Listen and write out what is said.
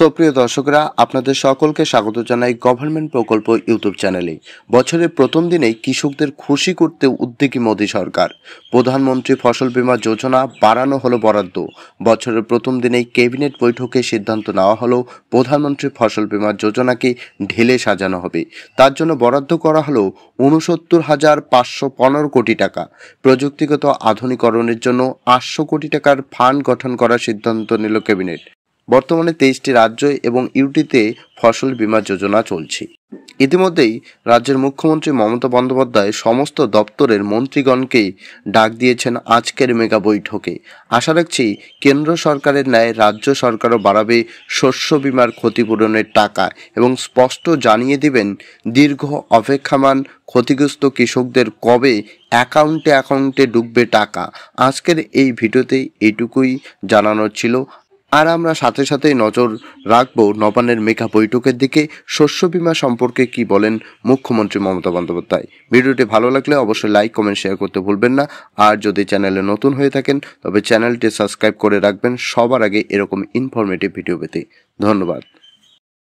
সুপ্রিয় দর্শকরা, আপনাদের সকলকে স্বাগত জানাই গভর্নমেন্ট প্রকল্প ইউটিউব চ্যানেলে। বছরের প্রথম দিনেই কৃষকদের খুশি করতে উদ্যোগী মোদী সরকার। প্রধানমন্ত্রী ফসল বীমা যোজনা বাড়ানো হলো বরাদ্দ। বছরের প্রথম দিনেই ক্যাবিনেট বৈঠকে সিদ্ধান্ত নেওয়া হলো প্রধানমন্ত্রী ফসল বীমা যোজনাকে ঢেলে সাজানো হবে। তার জন্য বরাদ্দ করা হলো ৬৯,৫১৫ কোটি টাকা। প্রযুক্তিগত আধুনিকরণের জন্য ৮০০ কোটি টাকার ফান্ড গঠন করার সিদ্ধান্ত নিল ক্যাবিনেট। বর্তমানে ২৩টি রাজ্য এবং ইউটিতে ফসল বীমা যোজনা চলছে। ইতিমধ্যেই রাজ্যের মুখ্যমন্ত্রী মমতা বন্দ্যোপাধ্যায় সমস্ত দপ্তরের মন্ত্রীগণকে ডাক দিয়েছেন আজকের মেগা বৈঠকে। আশা রাখছি কেন্দ্র সরকারের ন্যায় রাজ্য সরকারও বাড়াবে শস্য বীমার ক্ষতিপূরণের টাকা এবং স্পষ্ট জানিয়ে দেবেন দীর্ঘ অপেক্ষামান ক্ষতিগ্রস্ত কৃষকদের কবে অ্যাকাউন্টে ঢুকবে টাকা। আজকের এই ভিডিওতে এইটুকুই জানানোর ছিল। আর আমরা সাথে সাথেই নজর রাখবো নবান্নের মেগা বৈঠকের দিকে। শস্য বীমা সম্পর্কে কি বলেন মুখ্যমন্ত্রী মমতা বন্দ্যোপাধ্যায়। ভিডিওটি ভালো লাগলে অবশ্যই লাইক, কমেন্ট, শেয়ার করতে ভুলবেন না। আর যদি চ্যানেলে নতুন হয়ে থাকেন তবে চ্যানেলটি সাবস্ক্রাইব করে রাখবেন সবার আগে এরকম ইনফরমেটিভ ভিডিও পেতে। ধন্যবাদ।